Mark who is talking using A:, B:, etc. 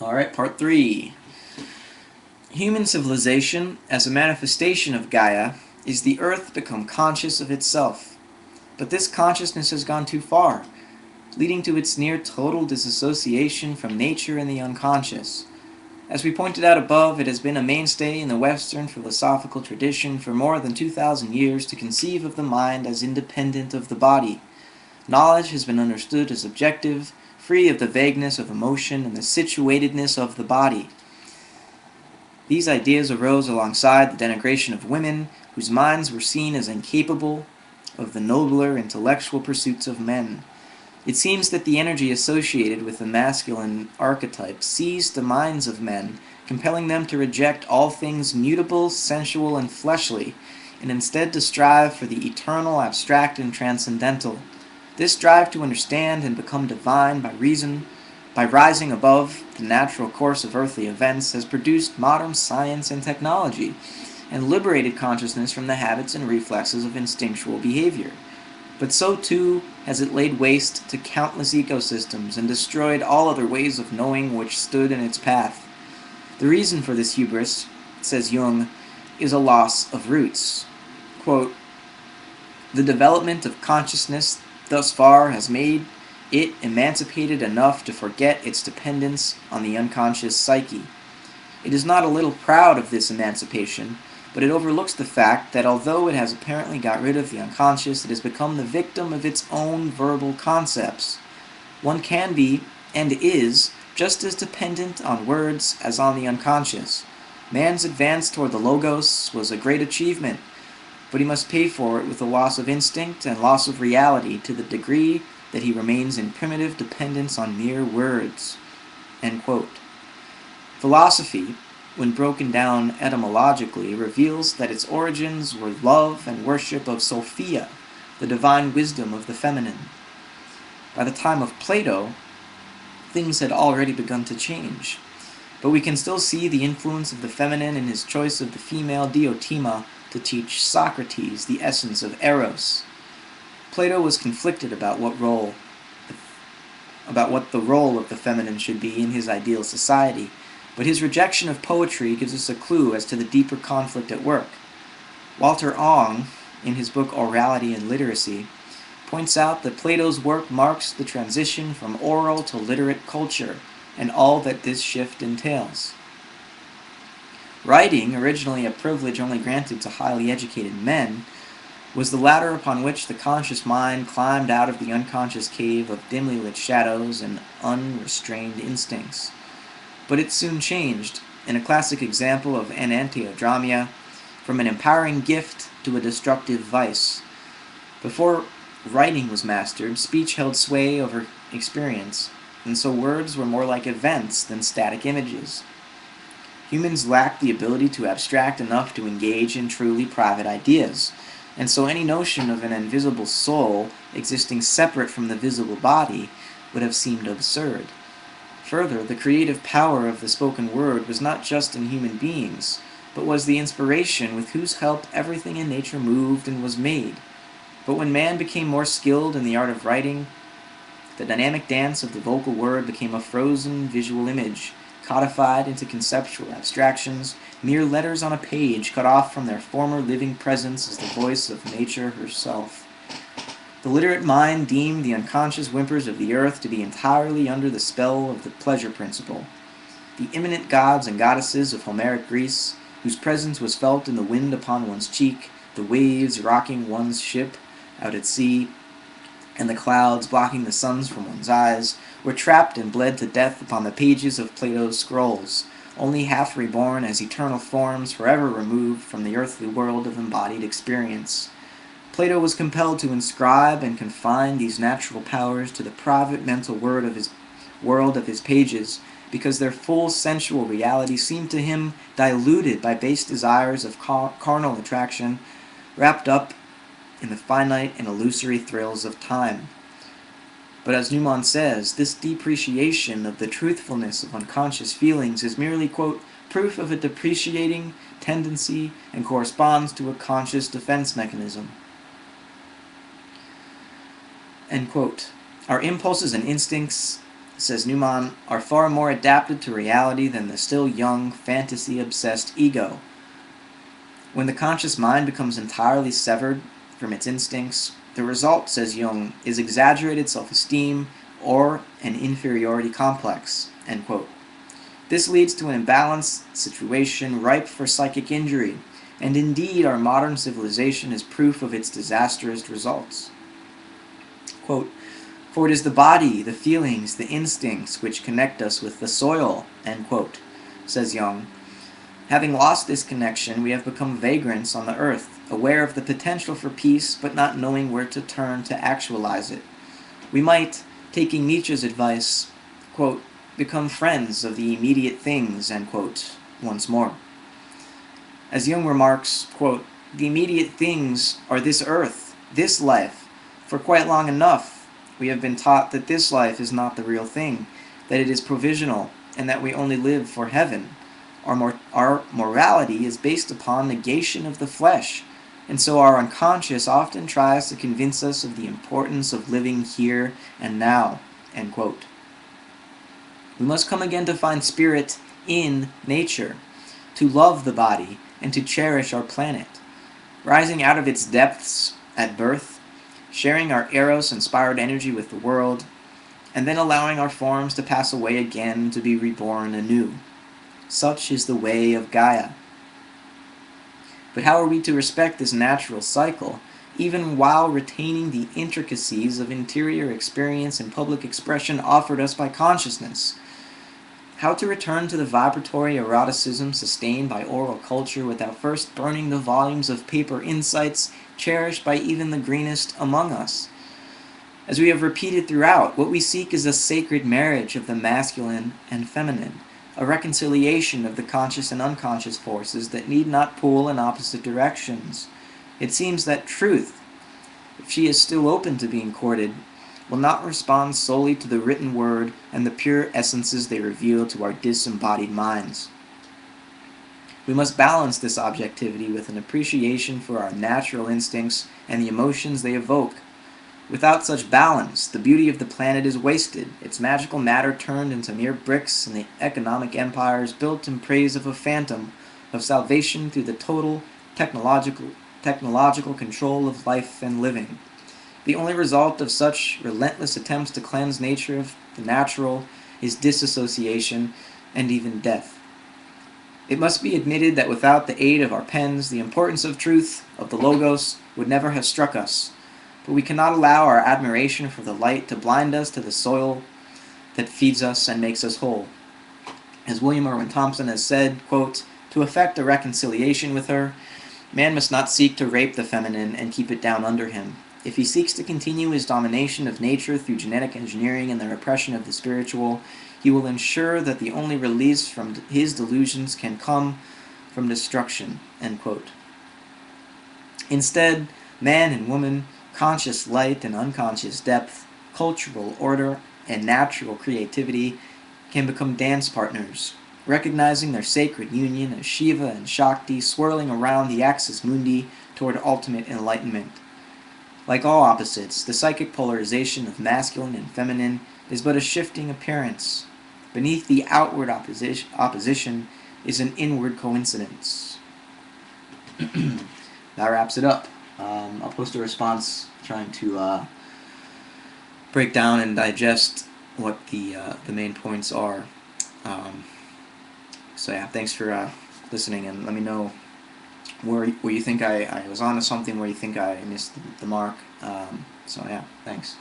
A: Alright, part 3. Human civilization, as a manifestation of Gaia, is the earth become conscious of itself. But this consciousness has gone too far, leading to its near total disassociation from nature and the unconscious. As we pointed out above, it has been a mainstay in the Western philosophical tradition for more than 2,000 years to conceive of the mind as independent of the body. Knowledge has been understood as objective, free of the vagueness of emotion and the situatedness of the body. These ideas arose alongside the denigration of women, whose minds were seen as incapable of the nobler intellectual pursuits of men. It seems that the energy associated with the masculine archetype seized the minds of men, compelling them to reject all things mutable, sensual, and fleshly, and instead to strive for the eternal, abstract, and transcendental. This drive to understand and become divine by reason, by rising above the natural course of earthly events, has produced modern science and technology, and liberated consciousness from the habits and reflexes of instinctual behavior. But so too has it laid waste to countless ecosystems and destroyed all other ways of knowing which stood in its path. The reason for this hubris, says Jung, is a loss of roots. Quote, "The development of consciousness thus far has made it emancipated enough to forget its dependence on the unconscious psyche. It is not a little proud of this emancipation, but it overlooks the fact that although it has apparently got rid of the unconscious, it has become the victim of its own verbal concepts. One can be, and is, just as dependent on words as on the unconscious. Man's advance toward the Logos was a great achievement, but he must pay for it with the loss of instinct and loss of reality to the degree that he remains in primitive dependence on mere words." End quote. Philosophy, when broken down etymologically, reveals that its origins were love and worship of Sophia, the divine wisdom of the feminine. By the time of Plato, things had already begun to change, but we can still see the influence of the feminine in his choice of the female Diotima to teach Socrates the essence of Eros. Plato was conflicted about what the role of the feminine should be in his ideal society, but his rejection of poetry gives us a clue as to the deeper conflict at work. Walter Ong, in his book Orality and Literacy, points out that Plato's work marks the transition from oral to literate culture, and all that this shift entails. Writing, originally a privilege only granted to highly educated men, was the ladder upon which the conscious mind climbed out of the unconscious cave of dimly lit shadows and unrestrained instincts. But it soon changed, in a classic example of enantiodramia, from an empowering gift to a destructive vice. Before writing was mastered, speech held sway over experience, and so words were more like events than static images. Humans lacked the ability to abstract enough to engage in truly private ideas, and so any notion of an invisible soul existing separate from the visible body would have seemed absurd. Further, the creative power of the spoken word was not just in human beings, but was the inspiration with whose help everything in nature moved and was made. But when man became more skilled in the art of writing, the dynamic dance of the vocal word became a frozen visual image, codified into conceptual abstractions, mere letters on a page cut off from their former living presence as the voice of nature herself. The literate mind deemed the unconscious whimpers of the earth to be entirely under the spell of the pleasure principle. The immanent gods and goddesses of Homeric Greece, whose presence was felt in the wind upon one's cheek, the waves rocking one's ship out at sea, and the clouds blocking the suns from one's eyes, were trapped and bled to death upon the pages of Plato's scrolls, only half reborn as eternal forms forever removed from the earthly world of embodied experience. Plato was compelled to inscribe and confine these natural powers to the private mental world of his pages, because their full sensual reality seemed to him diluted by base desires of carnal attraction, wrapped up in the finite and illusory thrills of time. But as Newman says, this depreciation of the truthfulness of unconscious feelings is merely, quote, proof of a depreciating tendency and corresponds to a conscious defense mechanism. End quote. Our impulses and instincts says Newman, are far more adapted to reality than the still young, fantasy-obsessed ego. When the conscious mind becomes entirely severed from its instincts, the result, says Jung, is exaggerated self-esteem or an inferiority complex. End quote. This leads to an imbalanced situation ripe for psychic injury, and indeed our modern civilization is proof of its disastrous results. Quote, for it is the body, the feelings, the instincts which connect us with the soil, end quote, says Jung. Having lost this connection, we have become vagrants on the earth, aware of the potential for peace, but not knowing where to turn to actualize it. We might, taking Nietzsche's advice, quote, become friends of the immediate things, end quote, once more. As Jung remarks, quote, the immediate things are this earth, this life. For quite long enough, we have been taught that this life is not the real thing, that it is provisional, and that we only live for heaven. Our morality is based upon negation of the flesh, and so our unconscious often tries to convince us of the importance of living here and now, end quote. We must come again to find spirit in nature, to love the body, and to cherish our planet, rising out of its depths at birth, sharing our eros-inspired energy with the world, and then allowing our forms to pass away again to be reborn anew. Such is the way of Gaia. But how are we to respect this natural cycle, even while retaining the intricacies of interior experience and public expression offered us by consciousness? How to return to the vibratory eroticism sustained by oral culture without first burning the volumes of paper insights cherished by even the greenest among us? As we have repeated throughout, what we seek is a sacred marriage of the masculine and feminine, a reconciliation of the conscious and unconscious forces that need not pull in opposite directions. It seems that truth, if she is still open to being courted, will not respond solely to the written word and the pure essences they reveal to our disembodied minds. We must balance this objectivity with an appreciation for our natural instincts and the emotions they evoke. Without such balance, the beauty of the planet is wasted, its magical matter turned into mere bricks, and the economic empires built in praise of a phantom of salvation through the total technological control of life and living. The only result of such relentless attempts to cleanse nature of the natural is disassociation and even death. It must be admitted that without the aid of our pens, the importance of truth, of the Logos, would never have struck us. But we cannot allow our admiration for the light to blind us to the soil that feeds us and makes us whole. As William Irwin Thompson has said, quote, to effect a reconciliation with her, man must not seek to rape the feminine and keep it down under him. If he seeks to continue his domination of nature through genetic engineering and the repression of the spiritual, he will ensure that the only release from his delusions can come from destruction, end quote. Instead, man and woman, conscious light and unconscious depth, cultural order, and natural creativity can become dance partners, recognizing their sacred union as Shiva and Shakti swirling around the axis mundi toward ultimate enlightenment. Like all opposites, the psychic polarization of masculine and feminine is but a shifting appearance. Beneath the outward opposition is an inward coincidence. That wraps it up. I'll post a response trying to break down and digest what the main points are. So yeah, thanks for listening, and let me know where you think I was onto something, where you think I missed the mark. So yeah, thanks.